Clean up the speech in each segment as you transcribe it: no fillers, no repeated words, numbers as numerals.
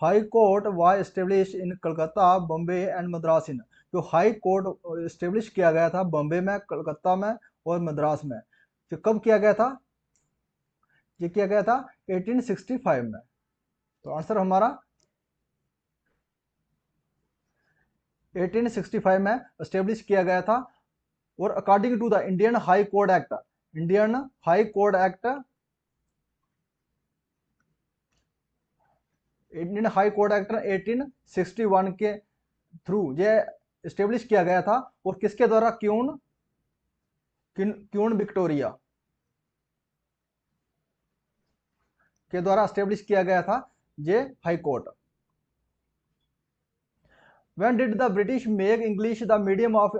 High court was establish in Calcutta, Bombay and Madras in. जो high court establish किया गया था बॉम्बे में, कलकत्ता में और मद्रास में, जो कब किया गया था? ये किया गया था 1865 में। तो आंसर हमारा 1865 में एस्टेब्लिश किया गया था। और according to the Indian high court act, Indian high court act, Indian high court act 1861 के थ्रू ये एस्टेब्लिश किया गया था। और किसके द्वारा? क्यून क्यून विक्टोरिया के द्वारा एस्टेब्लिश किया गया था ये high court. When did the British make English the medium of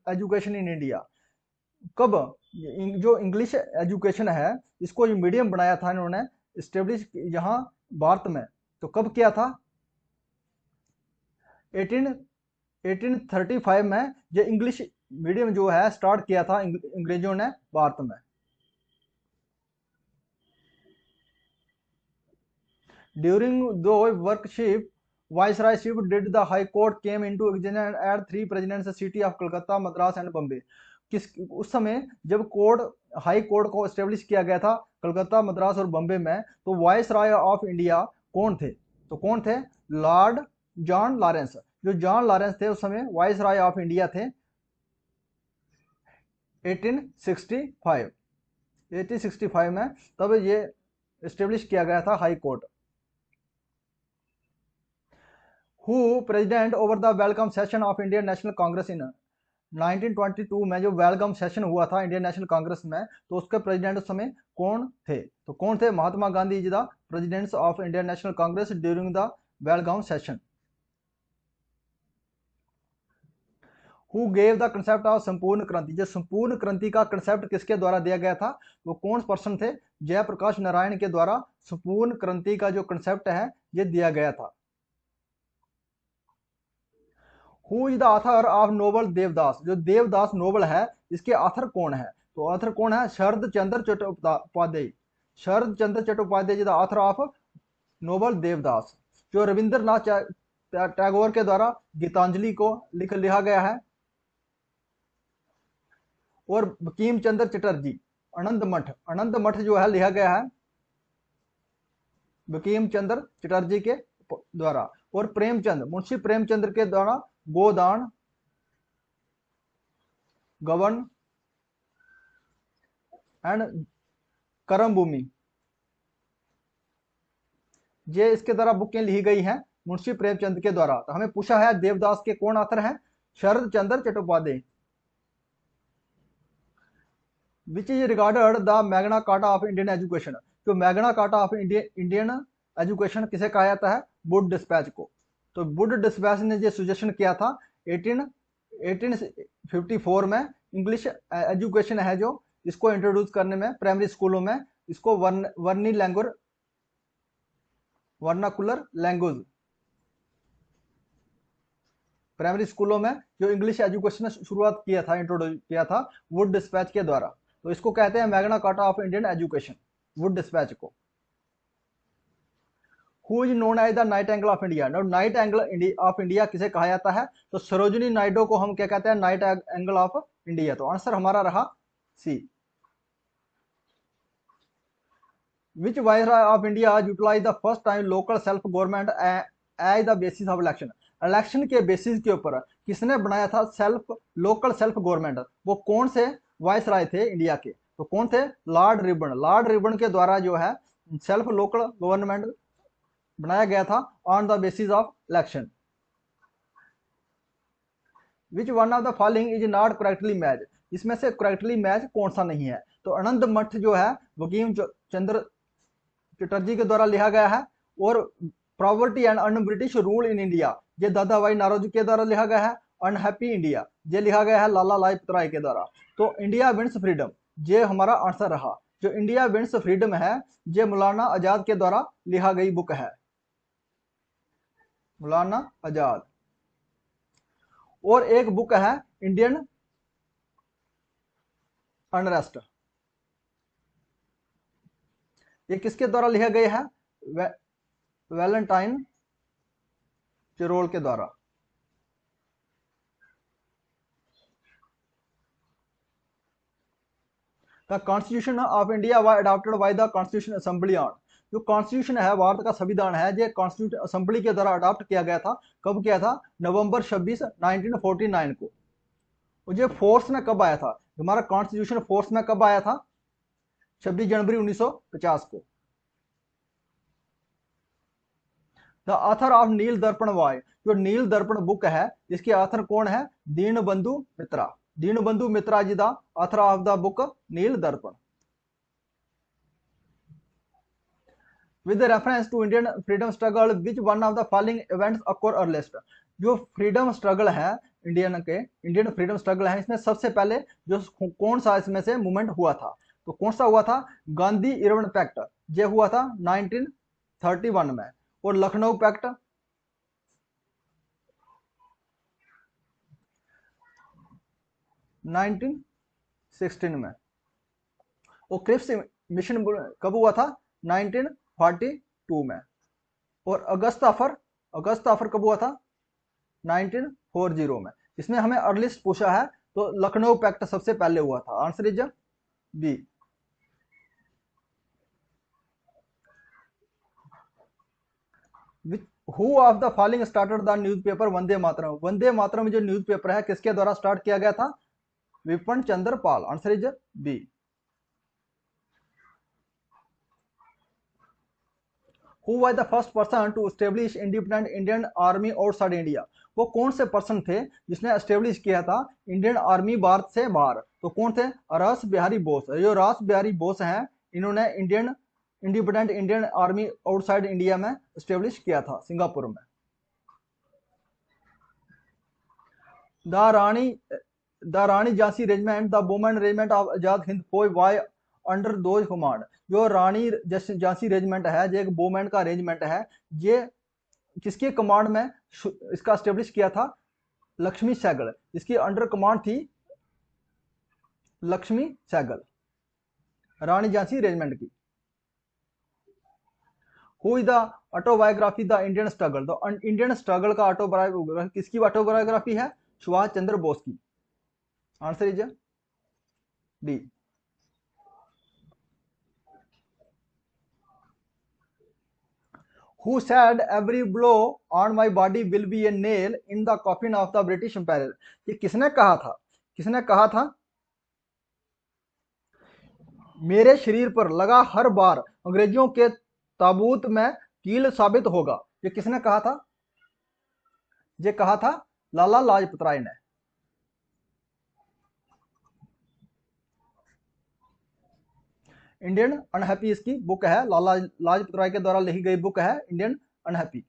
education in India? कब जो इंग्लिश एजुकेशन है इसको जो मीडियम बनाया था इन्होंने, एस्टेब्लिश यहाँ भारत में, तो कब किया था? 18 1835 में ये इंग्लिश मीडियम जो है स्टार्ट किया था अंग्रेजों ने भारत में। ड्यूरिंग दो वर्कशिप viceroyship did the high court came into existence at three president city of Calcutta, Madras and Bombay. किस उस समय जब कोर्ट हाई कोर्ट को एस्टेब्लिश किया गया था कलकत्ता, मद्रास और बॉम्बे में, तो वाइस राय ऑफ इंडिया कौन थे? तो कौन थे? Lord John Lawrence. जो जॉन लॉरेंस थे उस समय वाइस राय ऑफ इंडिया थे 1865 1865 में, तब ये एस्टेब्लिश किया गया था high court. Who president over the welcome session of Indian National Congress in 1922 में, जो वेलकम सेशन हुआ था इंडियन नेशनल कांग्रेस में, तो उसके प्रेसिडेंट उस समय कौन थे? तो कौन थे? Mahatma Gandhi ji the presidents of Indian National Congress during the welcome session. Who gave the concept of Sampoorna Kranti? जो संपूर्ण क्रांति का कंसेप्ट किसके द्वारा दिया गया था? वो कौन पर्सन थे? जयप्रकाश नारायण के द्वारा संपूर्ण क्रांति का जो कंसेप्ट है ये दिया गया था। Who is the author of novel Devdas? जो देवदास नोबल है इसके ऑथर कौन है? तो ऑथर कौन है? Sharad Chandra Chattopadhyay. Sharad Chandra Chattopadhyay the author of novel Devdas, जो रविंद्रनाथ टैगोर के द्वारा गीतांजलि को लिखा गया है। और बंकिम चंद्र चटर्जी अनंत मठ जो है लिखा गया है बंकिम चंद्र चटर्जी के द्वारा। और प्रेमचंद, मुंशी प्रेमचंद्र के द्वारा गोदान, गबन एंड करम भूमि, ये इसके द्वारा बुकें लिखी गई हैं मुंशी प्रेमचंद के द्वारा। तो हमें पूछा है देवदास के कौन ऑथर हैं? Sharad Chandra Chattopadhyay. Which is regarded the Magna Carta of Indian education? जो Magna Carta of Indian education किसे कहा जाता है? वुड डिस्पैच को। तो वुड डिस्पैच ने जो सजेशन किया था 1854 में, इंग्लिश एजुकेशन है जो इसको इंट्रोड्यूस करने में प्राइमरी स्कूलों में, इसको वर्नी लैंग्वेज, वर्नाकुलर लैंग्वेज, प्राइमरी स्कूलों में जो इंग्लिश एजुकेशन शुरुआत किया था, इंट्रोड्यूस किया था वुड डिस्पैच के द्वारा। तो इसको कहते हैं Magna Carta of Indian education, Wood dispatch को। Who is known as the nightingale of India? Nightingale of India किसे कहा जाता है? तो सरोजिनी नायडू को हम क्या कहते हैं? Nightingale of India. तो आंसर हमारा रहा C. Which viceroy of India utilize the first time local self government as the basis of election? Election के बेसिस के ऊपर किसने बनाया था लोकल सेल्फ गवर्नमेंट? वो कौन से वायसराय थे इंडिया के? तो कौन थे? Lord ribbon. लॉर्ड रिबन के द्वारा जो है सेल्फ लोकल गवर्नमेंट बनाया गया था on the basis of election. Which one of the following is not correctly match? इसमें से करेक्टली मैच कौन सा नहीं है? तो अनंत मठ जो है बंकिम चंद्र चटर्जी के द्वारा लिखा गया है। और poverty and un British rule in India, ये दादा भाई नारोजी के द्वारा लिखा गया है। अनहैप्पी इंडिया, ये लिखा गया है लाला लाजपत राय के द्वारा। तो इंडिया विंस फ्रीडम, ये हमारा आंसर रहा। जो इंडिया विंस फ्रीडम है ये मौलाना आजाद के द्वारा लिखा गई बुक है, मौलाना आजाद। और एक बुक है इंडियन अनरेस्ट, ये किसके द्वारा लिखा गया है? वैलेंटाइन चेरोल के द्वारा। The constitution of India was adopted by the constitution assembly on, जो कॉन्स्टिट्यूशन है भारत का संविधान है ये कॉन्स्टिट्यूशन असेंबली के द्वारा अडॉप्ट किया गया था। कब किया था? नवंबर 26 1949 को। और ये फोर्स में कब आया था? हमारा कॉन्स्टिट्यूशन फोर्स में कब आया था? 26 जनवरी 1950 को। द ऑथर ऑफ नील दर्पण वाय, जो नील दर्पण बुक है इसके ऑथर कौन है? Dinabandhu Mitra. Dinabandhu Mitra ji the author of the book Nil Darpan. With reference to Indian freedom struggle which one of the following events occur earliest, जो फ्रीडम स्ट्रगल है इंडियन फ्रीडम स्ट्रगल है, इसमें सबसे पहले जो कौन सा इसमें से मूवमेंट हुआ था? तो कौन सा हुआ था? गांधी इरविन पैक्ट, ये हुआ था 1931 में। और लखनऊ पैक्ट 1916 में। और क्रिप्स मिशन कब हुआ था? 1942 में। और अगस्त ऑफर कब हुआ था? 1940 में। इसमें हमें अर्लिस्ट पूछा है तो लखनऊ पैक्ट सबसे पहले हुआ था। Answer is B. Who of the following started the newspaper Vande Mataram? Vande Mataram जो न्यूज़पेपर है किसके द्वारा स्टार्ट किया गया था? Bipin Chandra Pal. Answer is B. Who was the first person to establish independent Indian army outside India? वो कौन से पर्सन थे जिसने एस्टेब्लिश किया था इंडियन आर्मी भारत से बाहर? तो कौन थे? रास बिहारी बोस। जो रास बिहारी बोस हैं इन्होंने independent Indian army outside India में एस्टेब्लिश किया था सिंगापुर में। The Rani Jhansi regiment the women regiment of Azad Hind Fauj why under those command, जो रानी झांसी रेजिमेंट है ये एक वुमेन का रेजिमेंट है, ये किसके कमांड में इसका एस्टेब्लिश किया था? लक्ष्मी सहगल। इसकी अंडर कमांड थी लक्ष्मी सहगल, रानी झांसी रेजिमेंट की। Who is the autobiography the Indian struggle? तो इंडियन स्ट्रगल का ऑटोबायोग्राफी किसकी ऑटोबायोग्राफी है? सुभाष चंद्र बोस की। Answer is D. Who said every blow on my body will be a nail in the coffin of the British Empire? ये किसने कहा था? किसने कहा था? मेरे शरीर पर लगा हर बार अंग्रेजों के ताबूत में कील साबित होगा। ये किसने कहा था? ये कहा था लाला लाजपत राय ने। इंडियन अनहैप्पी इसकी बुक है, लाला लाजपत राय के द्वारा लिखी गई बुक है Indian unhappy.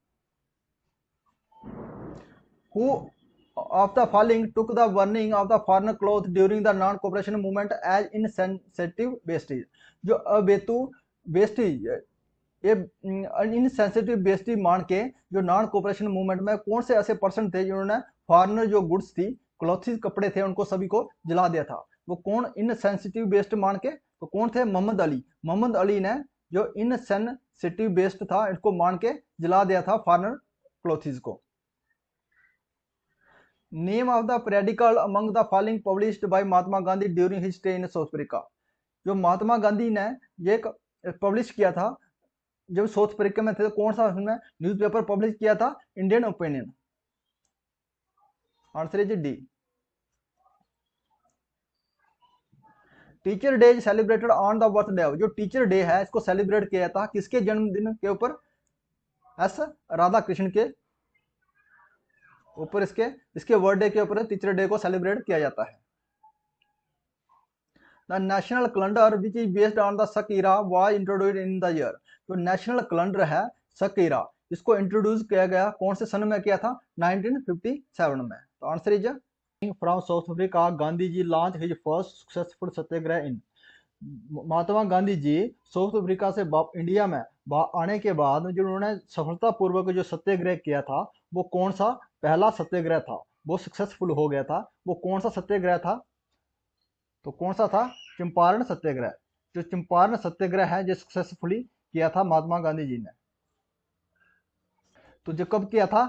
Who of the following took the burning of the foreign cloth during the non cooperation movement as insensitive wastage? जो अबेतु वेस्टेज ये इनसेंसिटिव वेस्टेज मान के जो नॉन कोऑपरेशन मूवमेंट में कौन से ऐसे पर्सन थे जिन्होंने फॉरेनर जो गुड्स थी, क्लॉथ्स कपड़े थे, उनको सभी को जला दिया था? वो कौन इनसेंसिटिव वेस्ट मान के? तो कौन थे? मोहम्मद अली। मोहम्मद अली ने जो इनसेंसिटिव वेस्ट था इसको मान के जला दिया था फॉरेनर क्लॉथ्स को। Name of the periodical among the following published by Mahatma Gandhi during his stay in South Africa? जो महात्मा गांधी ने ये पब्लिश किया था जब साउथ अफ्रीका में थे, तो कौन सा उसने न्यूज़पेपर पब्लिश किया था? Indian opinion. Answer is D. Teacher day celebrated on the birthday of, जो टीचर डे है इसको सेलिब्रेट किया था किसके जन्मदिन के ऊपर? एस राधा कृष्ण के ऊपर, इसके बर्थडे के ऊपर टीचर डे को सेलिब्रेट किया जाता है। The national calendar which is based on the Shaka era was introduced in the year? जो नेशनल कैलेंडर है शक इरा, इसको इंट्रोड्यूस किया गया कौन से सन में किया था? 1957 में। तो answer is from South Africa Gandhi ji launch his first successful satyagraha in. Mahatma Gandhi ji South Africa से इंडिया में आने के बाद जो उन्होंने सफलतापूर्वक जो सत्याग्रह किया था वो कौन सा पहला सत्याग्रह था? वो सक्सेसफुल हो गया था। वो कौन सा सत्याग्रह था? तो कौन सा था? चंपारण सत्याग्रह। जो चंपारण सत्याग्रह है जो सक्सेसफुली किया था महात्मा गांधी जी ने। तो जो कब किया था?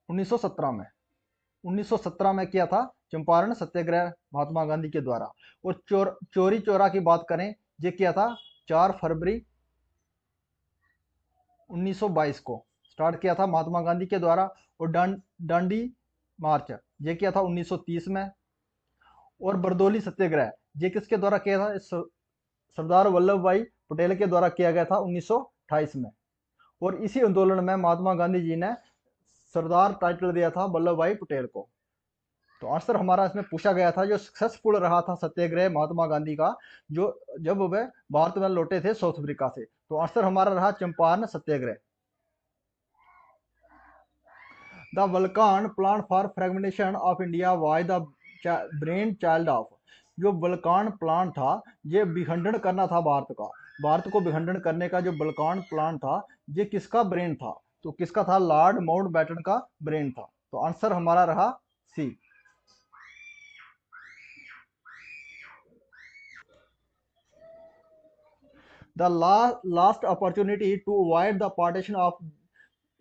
1917 में 1917 में किया था चंपारण सत्याग्रह महात्मा गांधी के द्वारा। और चोरी चौरा की बात करें, ये किया था 4 फरवरी 1922 को स्टार्ट किया था महात्मा गांधी के द्वारा। और डांडी मार्च ये किया था 1930 में। और बरदौली सत्याग्रह ये किसके द्वारा किया था? सरदार वल्लभ भाई पटेल के द्वारा किया गया था 1928 में। और इसी आंदोलन में महात्मा गांधी जी ने सरदार टाइटल दिया था वल्लभ भाई पटेल को। तो आंसर हमारा इसमें पूछा गया था जो सक्सेसफुल रहा था सत्याग्रह महात्मा गांधी का, जो जब वे भारत में लौटे थे साउथ अफ्रीका से। तो आंसर हमारा रहा Champaran Satyagraha. The Balkan plan for fragmentation of India was the brain child of. जो वल्कान प्लान था ये विखंडन करना था भारत को विखंडन करने का जो वल्कान प्लान था ये किसका ब्रेन था? तो किसका था? लॉर्ड माउंटबेटन का ब्रेन था। तो आंसर हमारा रहा C. The last opportunity to avoid the partition of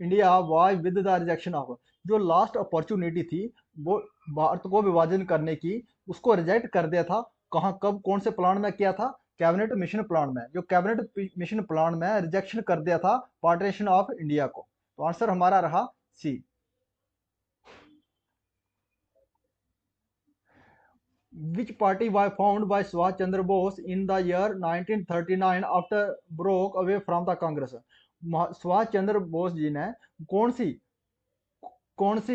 India was with the rejection of. जो लास्ट अपॉर्चुनिटी थी वो भारत को विभाजन करने की, उसको रिजेक्ट कर दिया था। कहाँ, कब, कौन से प्लान में किया था? कैबिनेट मिशन प्लान में। जो कैबिनेट मिशन प्लान में रिजेक्शन कर दिया था पार्टीशन ऑफ इंडिया को। तो आंसर हमारा रहा सी। Which party was founded by Subhash Chandra Bose in the year 1939 after broke away from the Congress? Subhash Chandra Bose ji ने कौन सी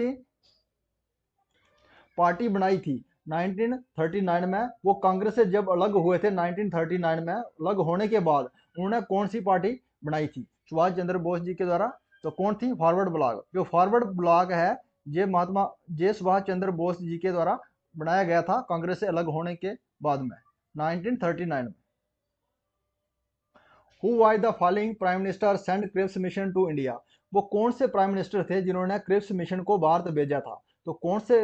पार्टी बनाई थी 1939 में? वो कांग्रेस से जब अलग हुए थे 1939 में, अलग होने के बाद उन्होंने कौन सी पार्टी बनाई थी सुभाष चंद्र बोस जी के द्वारा? तो कौन थी? Forward block. जो फॉरवर्ड ब्लॉक है ये सुभाष चंद्र बोस जी के द्वारा बनाया गया था कांग्रेस से अलग होने के बाद में 1939 में। Who was the following prime minister send Cripps mission to India? वो कौन से प्राइम मिनिस्टर थे जिन्होंने क्रिप्स मिशन को भारत भेजा था? तो कौन से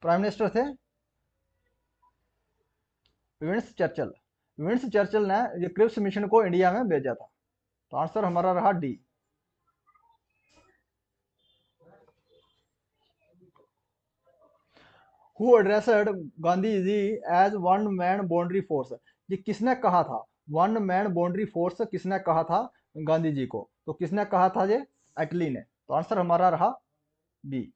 प्राइम मिनिस्टर थे? विंस चर्चिल ने ये क्रिप्स मिशन को इंडिया में भेजा था। तो आंसर हमारा रहा D. Who addressed Gandhi ji as one man boundary force? ये किसने कहा था? वन मैन बाउंड्री फोर्स किसने कहा था गांधी जी को? तो किसने कहा था? ये एटली ने। तो आंसर हमारा रहा B.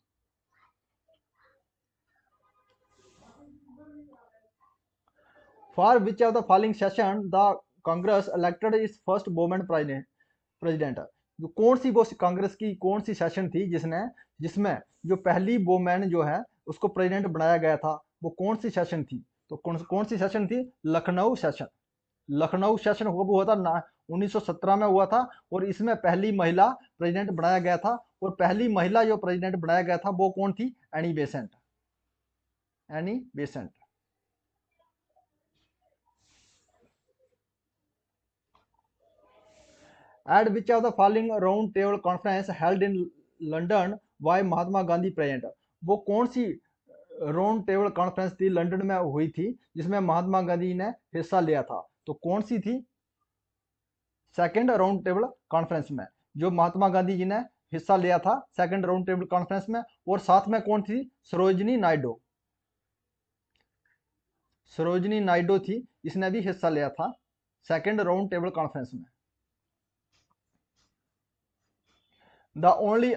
For which of the following session the Congress elected is first women president? जो कौन सी वो कांग्रेस की कौन सी सेशन थी जिसमें जो पहली वुमेन जो है उसको प्रेसिडेंट बनाया गया था? वो कौन सी सेशन थी? तो कौन सी सेशन थी? लखनऊ सेशन। लखनऊ सेशन हुआ था 1917 में हुआ था। और इसमें पहली महिला प्रेसिडेंट बनाया गया था। और पहली महिला जो प्रेसिडेंट बनाया गया था वो कौन थी? Annie Besant. At which of the following round table conference held in London by Mahatma Gandhi present? वो कौन सी राउंड टेबल कॉन्फ्रेंस थी लंदन में हुई थी जिसमें महात्मा गांधी ने हिस्सा लिया था? तो कौन सी थी? सेकंड राउंड टेबल कॉन्फ्रेंस में जो महात्मा गांधी जी ने हिस्सा लिया था सेकंड राउंड टेबल कॉन्फ्रेंस में। और साथ में कौन थी? सरोजनी नायडू थी, इसने भी हिस्सा लिया था सेकंड राउंड टेबल कॉन्फ्रेंस में। The only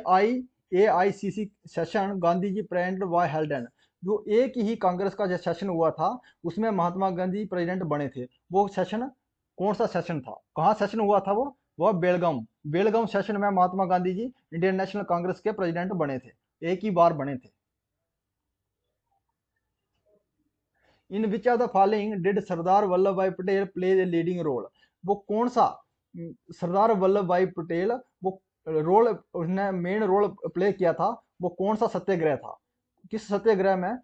AICC session Gandhi ji president was held in. जो एक ही कांग्रेस का जो सेशन हुआ था उसमें महात्मा गांधी प्रेसिडेंट बने थे, वो सेशन कौन सा सेशन था? कहाँ सेशन हुआ था? वो बेलगाम सेशन में Mahatma Gandhi ji Indian National Congress के प्रेसिडेंट बने थे, एक ही बार बने थे। In which of the following did Sardar Vallabhbhai Patel play a leading role? वो कौन सा सरदार वल्लभ भाई पटेल वो रोल उसने मेन रोल प्ले किया था? वो कौन सा सत्याग्रह था? किस सत्याग्रह में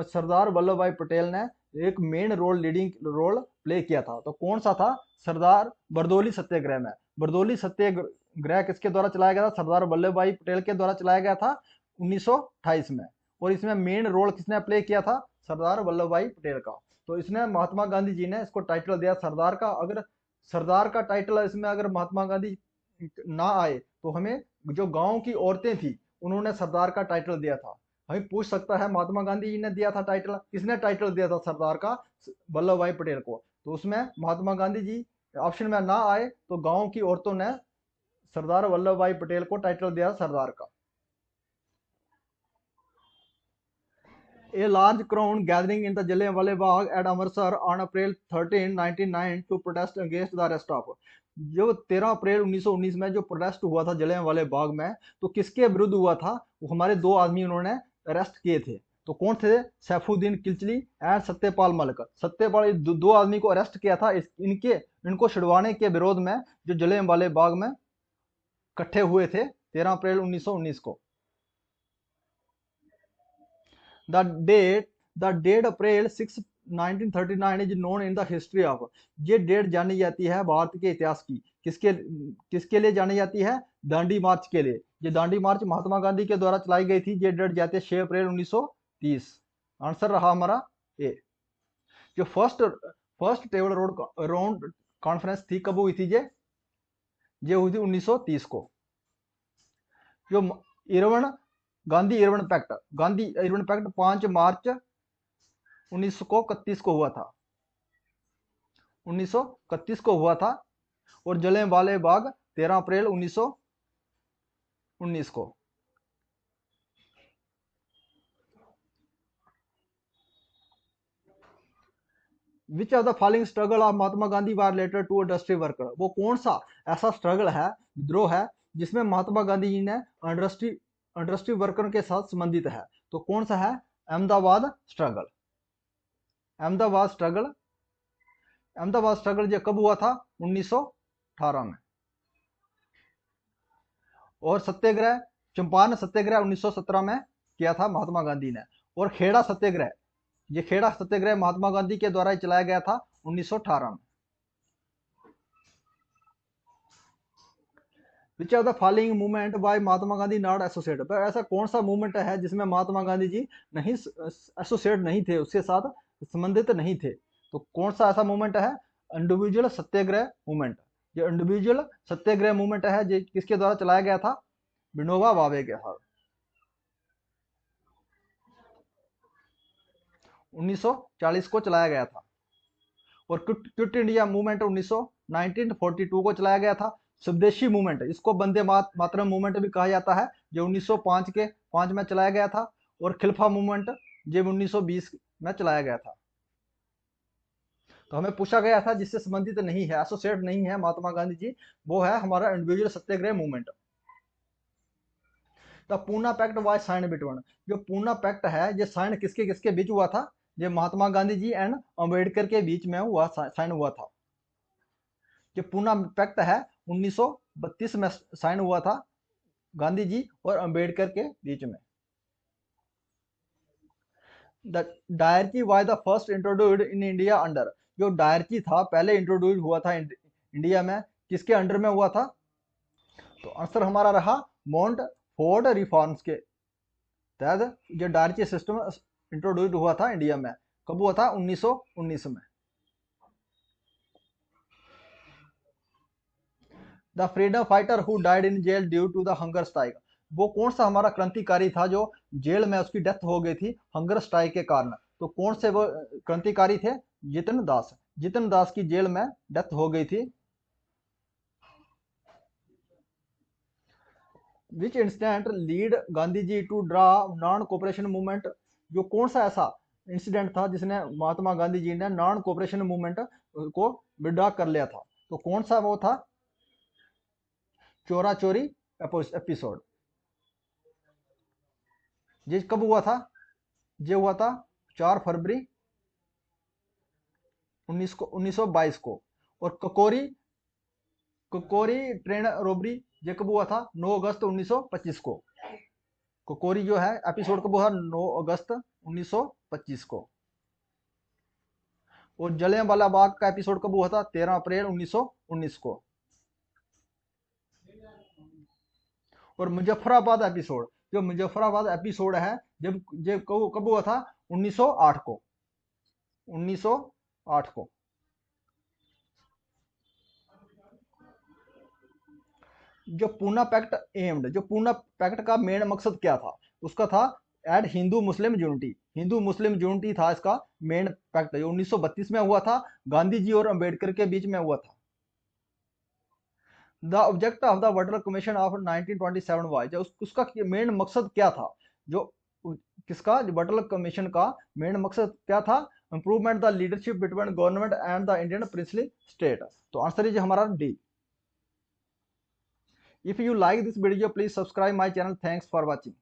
सरदार वल्लभ भाई पटेल ने एक main role leading role play किया था? तो कौन सा था? सरदार बरदौली सत्याग्रह में। बरदौली सत्याग्रह किसके द्वारा चलाया गया था? सरदार वल्लभ भाई पटेल के द्वारा चलाया गया था 1928 में। और इसमें मेन रोल किसने प्ले किया था? सरदार वल्लभ भाई पटेल का। तो इसने महात्मा गांधी जी ने इसको टाइटल दिया सरदार का। अगर सरदार का टाइटल इसमें अगर महात्मा गांधी ना आए तो हमें जो गांव की औरतें थी उन्होंने सरदार का टाइटल दिया था। हमें पूछ सकता है महात्मा गांधी जी ने दिया था टाइटल, किसने टाइटल दिया था सरदार का? वल्लभ भाई पटेल को। तो उसमें महात्मा गांधी जी ऑप्शन में ना आए तो गांव की औरतों ने सरदार वल्लभ भाई पटेल को टाइटल दिया सरदार का। A large crowd gathering in the Jallianwala Bagh at Amritsar on April 13, 1909 to protest against the arrest of। जो 13 अप्रैल 1919 में जो प्रोटेस्ट हुआ था जलियांवाले बाग में, तो किसके विरुद्ध हुआ था? वो हमारे दो आदमी उन्होंने अरेस्ट किए थे। तो कौन थे? सैफुद्दीन किलचली एंड सत्यपाल मलिक। सत्यपाल, दो आदमी को अरेस्ट किया था इनको छुड़वाने के विरोध में, जो जलियांवाले बाग में इकट्ठे हुए थे 13 अप्रैल 1919 को। The date April 6, 1939 is known in the history of। ये डेट जानी जाती है भारत के इतिहास की। किसके लिए जानी जाती है? दांडी मार्च के लिए। ये दांडी मार्च महात्मा गांधी के द्वारा चलाई गई थी। ये डेट जाती है 6 अप्रैल 1930। आंसर रहा हमारा ए। जो first table road round conference थी, कब हुई थी? ये हुई थी 1930 को। जो गांधी इरविन पैक्ट 5 मार्च 1931 को हुआ था। 1931 को हुआ था। और जलियांवाले बाग 13 अप्रैल 1919 को। Which of the following struggle of Mahatma Gandhi was related to industry worker. वो कौन सा ऐसा स्ट्रगल है, विद्रोह है, जिसमें महात्मा गांधी जी ने इंडस्ट्री वर्कर के साथ संबंधित है? तो कौन सा है? अहमदाबाद स्ट्रगल। अहमदाबाद स्ट्रगल जो कब हुआ था? 1918 में। और सत्याग्रह, चंपारण सत्याग्रह 1917 में किया था महात्मा गांधी ने। और खेड़ा सत्याग्रह महात्मा गांधी के द्वारा चलाया गया था 1918 में। विच of the following movement by Mahatma Gandhi not associate. पर ऐसा कौन सा मूवमेंट है जिसमें महात्मा गांधी जी नहीं एसोसिएट नहीं थे, उसके साथ संबंधित नहीं थे? तो कौन सा ऐसा मूवमेंट है? Individual satyagraha movement. जो इंडिविजुअल सत्याग्रह मूवमेंट है, जो किसके द्वारा चलाया गया था? विनोबा भावे के साथ। 1940 को चलाया गया था। और क्विट इंडिया मूवमेंट 1942 को चलाया गया था। स्वदेशी मूवमेंट, इसको वंदे मातरम मूवमेंट भी कहा जाता है, जो 1905 में चलाया गया था। और खिलफा मूवमेंट जो 1920 में चलाया गया था। तो हमें पूछा गया था जिससे संबंधित नहीं है, एसोसिएट नहीं है महात्मा गांधी जी, वो है हमारा individual satyagraha movement. The Poona pact was sign between. जो पूना पैक्ट है, ये साइन किसके किसके बीच हुआ था? ये महात्मा गांधी जी एंड अम्बेडकर के बीच में साइन हुआ था। जो पूना पैक्ट है 1932 में साइन हुआ था गांधी जी और अम्बेडकर के बीच में। The dyarchy was the first introduced in India under. जो डायरची था पहले इंट्रोड्यूस हुआ था इंडिया में, किसके अंडर में हुआ था? तो आंसर हमारा रहा माउंट फोर्ड रिफॉर्म्स के तहत जो डायरची सिस्टम इंट्रोड्यूस हुआ था इंडिया में। कब हुआ था? 1919 में। The freedom fighter who died in jail due to the hunger strike. वो कौन सा हमारा क्रांतिकारी था जो जेल में उसकी डेथ हो गई थी हंगर स्ट्राइक के कारण? तो कौन से वो क्रांतिकारी थे? जितन दास की जेल में डेथ हो गई थी। Which incident lead Gandhi ji to draw non cooperation movement. जो कौन सा ऐसा इंसिडेंट था जिसने महात्मा गांधी जी ने नॉन कोऑपरेशन मूवमेंट को विड्रॉ कर लिया था? तो कौन सा वो था? चोरा चोरी एपिसोड। ये कब हुआ था? ये हुआ था 4 फरवरी 1922 को। और ककोरी ट्रेन रोबरी ये कब हुआ था? 9 अगस्त 1925 को। ककोरी जो है एपिसोड कब हुआ? 9 अगस्त 1925 को। और जलियांवाला बाग का एपिसोड कब हुआ था? 13 अप्रैल 1919 को। और मुजफ्फराबाद एपिसोड, जो मुजफ्फराबाद एपिसोड है जब कब हुआ था? 1908 को। 1908 को। जो पूना पैक्ट एम्ड, जो पूना पैक्ट का मेन मकसद क्या था, उसका था add Hindu Muslim unity. Hindu Muslim unity था इसका मेन पैक्ट, जो 1932 में हुआ था, गांधी जी और अंबेडकर के बीच में हुआ था। The object of the water commission of 1927 was, जो उसका मेन मकसद क्या था, जो किसका, वाटर कमीशन का मेन मकसद क्या था, improvement the leadership between government and the Indian princely state. तो आंसर इज हमारा D. If you like this video, please subscribe my channel. Thanks for watching.